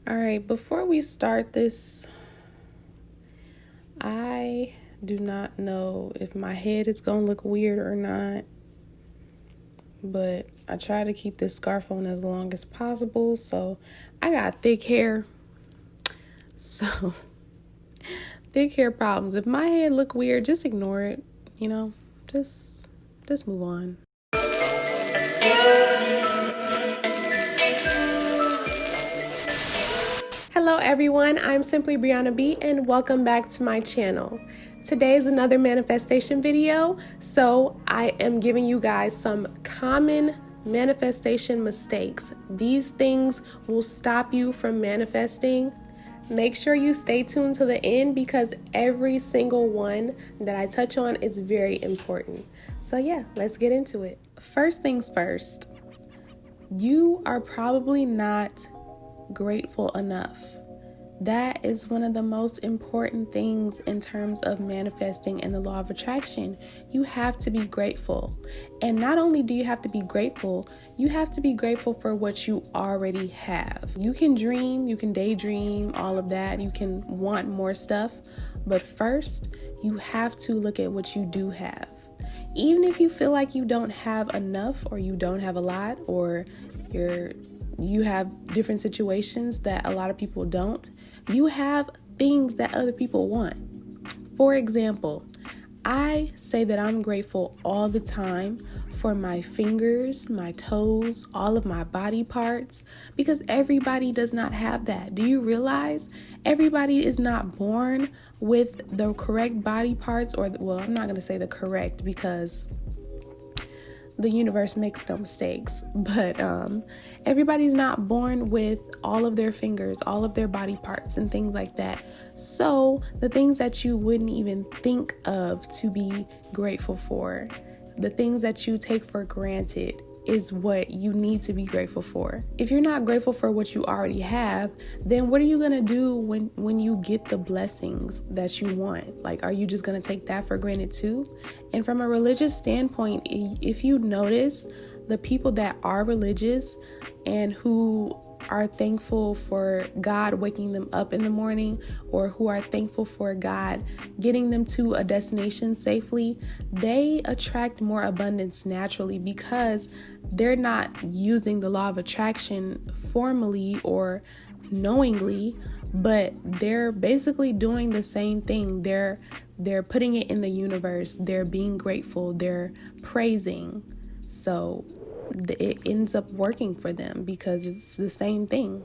All right, before we start this, I do not know if my head is going to look weird or not, but I try to keep this scarf on as long as possible. So I got thick hair. So thick hair problems. If my head look weird, just ignore it, just move on. Hello everyone, I'm SimplyBriannaB and welcome back to my channel. Today is another manifestation video, so I am giving you guys some common manifestation mistakes. These things will stop you from manifesting. Make sure you stay tuned to the end because every single one that I touch on is very important. So yeah, let's get into it. First things first, you are probably not grateful enough. That is one of the most important things in terms of manifesting and the law of attraction. You have to be grateful. And not only do you have to be grateful, you have to be grateful for what you already have. You can dream, you can daydream, all of that. You can want more stuff. But first, you have to look at what you do have. Even if you feel like you don't have enough or you don't have a lot or you have different situations that a lot of people don't, you have things that other people want. For example, I say that I'm grateful all the time for my fingers, my toes, all of my body parts, because everybody does not have that. Do you realize everybody is not born with the correct body parts, I'm not going to say the correct because the universe makes no mistakes, but everybody's not born with all of their fingers, all of their body parts and things like that. So the things that you wouldn't even think of to be grateful for, the things that you take for granted, is what you need to be grateful for. If you're not grateful for what you already have, then what are you going to do when you get the blessings that you want? Like, are you just going to take that for granted too? And from a religious standpoint, if you notice, the people that are religious and who are thankful for God waking them up in the morning, or who are thankful for God getting them to a destination safely, they attract more abundance naturally because they're not using the law of attraction formally or knowingly, but they're basically doing the same thing. They're putting it in the universe. They're being grateful. They're praising. So it ends up working for them because it's the same thing.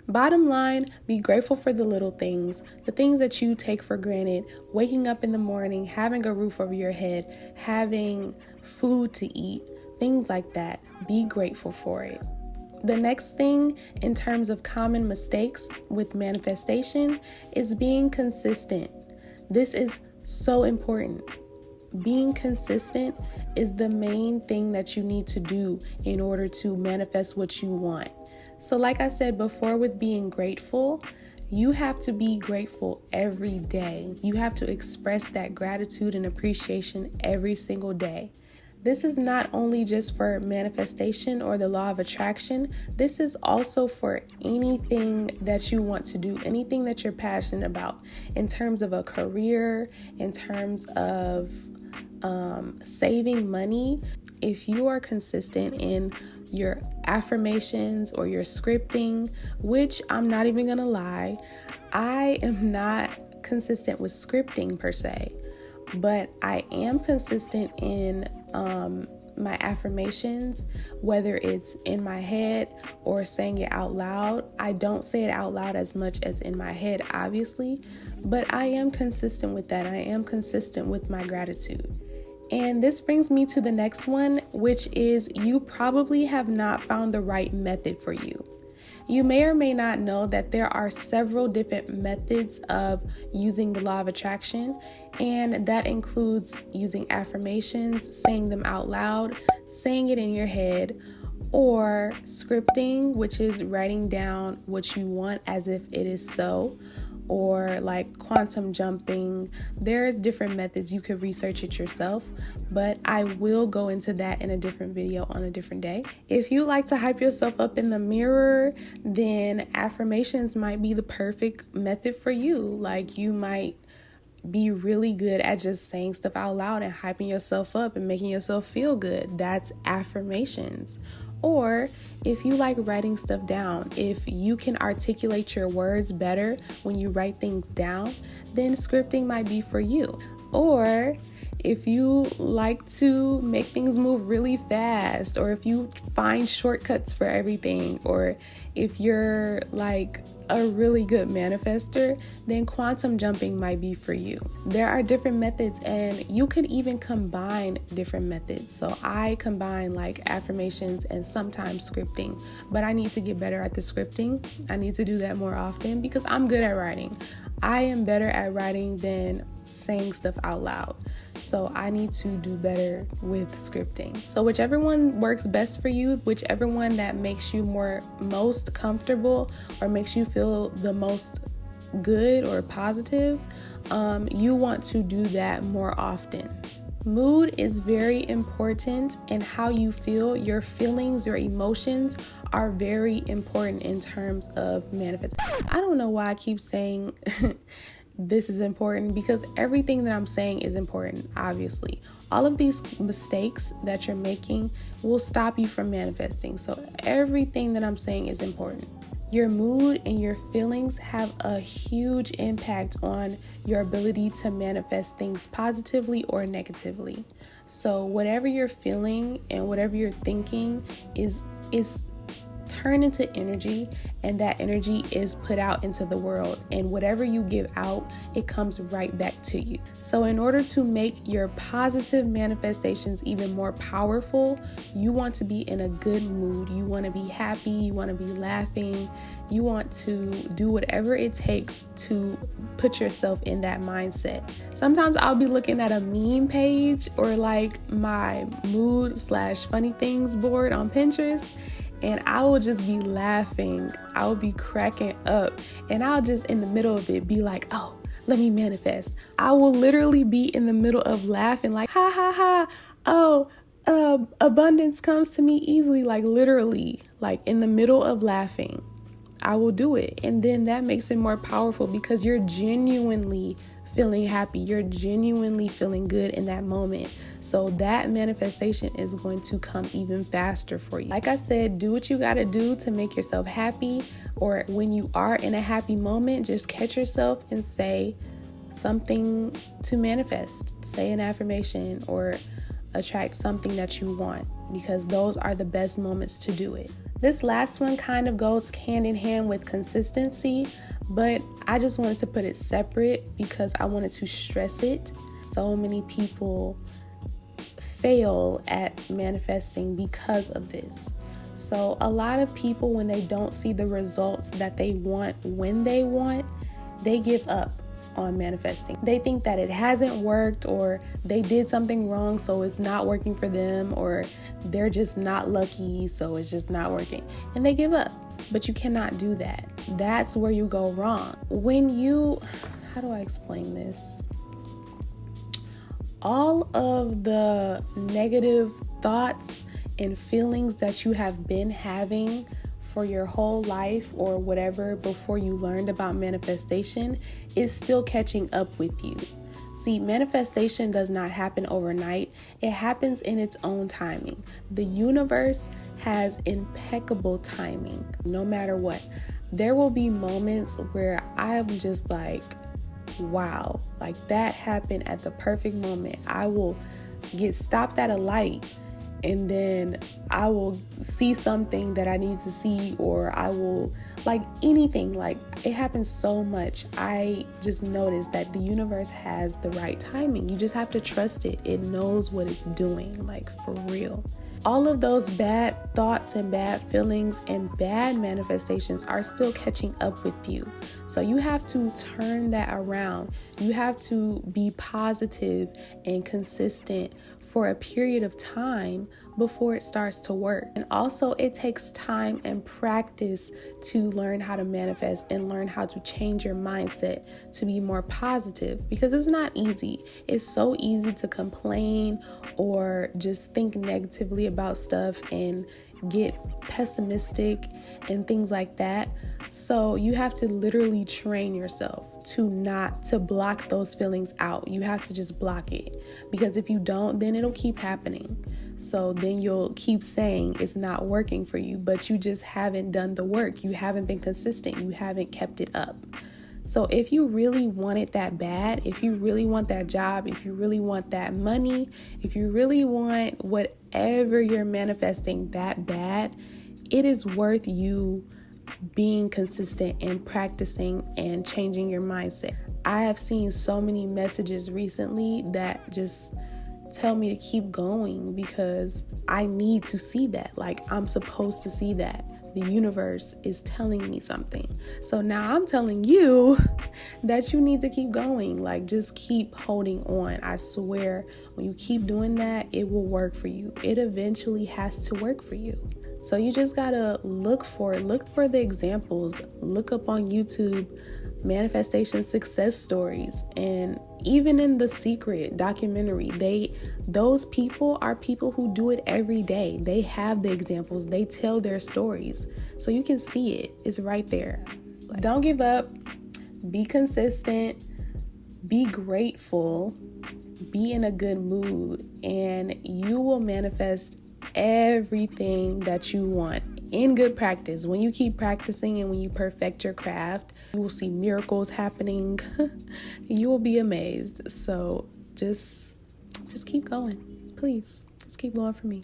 Bottom line, be grateful for the little things, the things that you take for granted, waking up in the morning, having a roof over your head, having food to eat, things like that. Be grateful for it. The next thing in terms of common mistakes with manifestation is being consistent. This is so important. Being consistent is the main thing that you need to do in order to manifest what you want. So like I said before, with being grateful, you have to be grateful every day. You have to express that gratitude and appreciation every single day. This is not only just for manifestation or the law of attraction. This is also for anything that you want to do, anything that you're passionate about in terms of a career, in terms of saving money. If you are consistent in your affirmations or your scripting, which I'm not even gonna lie, I am not consistent with scripting per se, but I am consistent in my affirmations, whether it's in my head or saying it out loud. I don't say it out loud as much as in my head, obviously, but I am consistent with that. I am consistent with my gratitude. And this brings me to the next one, which is you probably have not found the right method for you. You may or may not know that there are several different methods of using the law of attraction, and that includes using affirmations, saying them out loud, saying it in your head, or scripting, which is writing down what you want as if it is so, or like quantum jumping. There's different methods. You could research it yourself, but I will go into that in a different video on a different day. If you like to hype yourself up in the mirror, then affirmations might be the perfect method for you. Like, you might be really good at just saying stuff out loud and hyping yourself up and making yourself feel good. That's affirmations. Or if you like writing stuff down, if you can articulate your words better when you write things down, then scripting might be for you. Or if you like to make things move really fast, or if you find shortcuts for everything, or if you're like a really good manifester, then quantum jumping might be for you. There are different methods, and you could even combine different methods. So I combine like affirmations and sometimes scripting, but I need to get better at the scripting. I need to do that more often because I'm good at writing. I am better at writing than saying stuff out loud. So I need to do better with scripting. So whichever one works best for you, whichever one that makes you most comfortable or makes you feel the most good or positive, you want to do that more often. Mood is very important, and how you feel, your feelings, your emotions are very important in terms of manifesting. I don't know why I keep saying this is important, because everything that I'm saying is important, obviously. All of these mistakes that you're making will stop you from manifesting. So everything that I'm saying is important. Your mood and your feelings have a huge impact on your ability to manifest things positively or negatively. So whatever you're feeling and whatever you're thinking is turned into energy, and that energy is put out into the world, and whatever you give out, it comes right back to you. So in order to make your positive manifestations even more powerful, you want to be in a good mood. You want to be happy, you want to be laughing, you want to do whatever it takes to put yourself in that mindset. Sometimes I'll be looking at a meme page or like my mood/funny things board on Pinterest, and I will just be laughing. I will be cracking up, and I'll just in the middle of it be like, oh, let me manifest. I will literally be in the middle of laughing like, ha ha ha, oh, abundance comes to me easily, like literally, like in the middle of laughing. I will do it, and then that makes it more powerful because you're genuinely feeling happy. You're genuinely feeling good in that moment. So that manifestation is going to come even faster for you. Like I said, do what you got to do to make yourself happy, or when you are in a happy moment, just catch yourself and say something to manifest. Say an affirmation or attract something that you want, because those are the best moments to do it. This last one kind of goes hand in hand with consistency, but I just wanted to put it separate because I wanted to stress it. So many people fail at manifesting because of this. So a lot of people, when they don't see the results that they want when they want, they give up on manifesting. They think that it hasn't worked, or they did something wrong, so it's not working for them, or they're just not lucky, so it's just not working, and they give up. But you cannot do that. That's where you go wrong. How do I explain this? All of the negative thoughts and feelings that you have been having for your whole life or whatever before you learned about manifestation is still catching up with you. See, manifestation does not happen overnight. It happens in its own timing. The universe has impeccable timing, no matter what. There will be moments where I'm just like, wow, like that happened at the perfect moment. I will get stopped at a light, and then I will see something that I need to see, or I will like anything. Like, it happens so much. I just noticed that the universe has the right timing. You just have to trust it. It knows what it's doing, like for real. All of those bad thoughts and bad feelings and bad manifestations are still catching up with you. So you have to turn that around. You have to be positive and consistent for a period of time before it starts to work. And also, it takes time and practice to learn how to manifest and learn how to change your mindset to be more positive, because it's not easy. It's so easy to complain or just think negatively about stuff and get pessimistic and things like that. So you have to literally train yourself to block those feelings out. You have to just block it, because if you don't, then it'll keep happening. So then you'll keep saying it's not working for you, but you just haven't done the work. You haven't been consistent. You haven't kept it up. So if you really want it that bad, if you really want that job, if you really want that money, if you really want whatever you're manifesting that bad, it is worth you being consistent and practicing and changing your mindset. I have seen so many messages recently that just tell me to keep going, because I need to see that. Like, I'm supposed to see that. The universe is telling me something. So now I'm telling you that you need to keep going. Like, just keep holding on. I swear, when you keep doing that, it will work for you. It eventually has to work for you. So you just gotta look for the examples. Look up on YouTube manifestation success stories, and even in The Secret documentary, those people are people who do it every day. They have the examples, they tell their stories, so you can see it. It's right there. Don't give up. Be consistent. Be grateful. Be in a good mood, and you will manifest everything that you want in good practice. When you keep practicing and when you perfect your craft, you will see miracles happening. You will be amazed. So just keep going. Please, just keep going for me.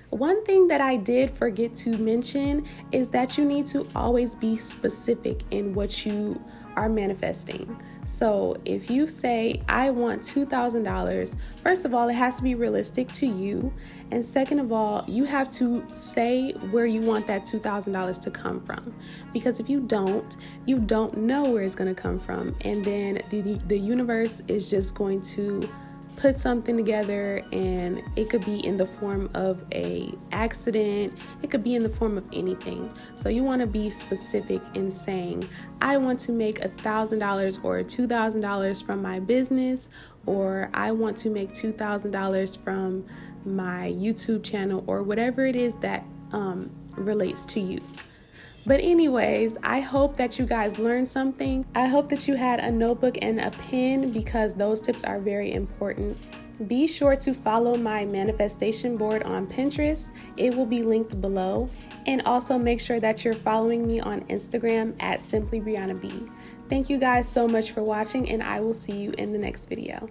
One thing that I did forget to mention is that you need to always be specific in what you are manifesting. So if you say, I want $2,000, first of all, it has to be realistic to you. And second of all, you have to say where you want that $2,000 to come from. Because if you don't know where it's going to come from. And then the universe is just going to put something together, and it could be in the form of a accident. It could be in the form of anything. So you want to be specific in saying, I want to make $1,000 or $2,000 from my business, or I want to make $2,000 from my YouTube channel, or whatever it is that relates to you. But anyways, I hope that you guys learned something. I hope that you had a notebook and a pen, because those tips are very important. Be sure to follow my manifestation board on Pinterest. It will be linked below. And also make sure that you're following me on Instagram at SimplyBriannaB. Thank you guys so much for watching, and I will see you in the next video.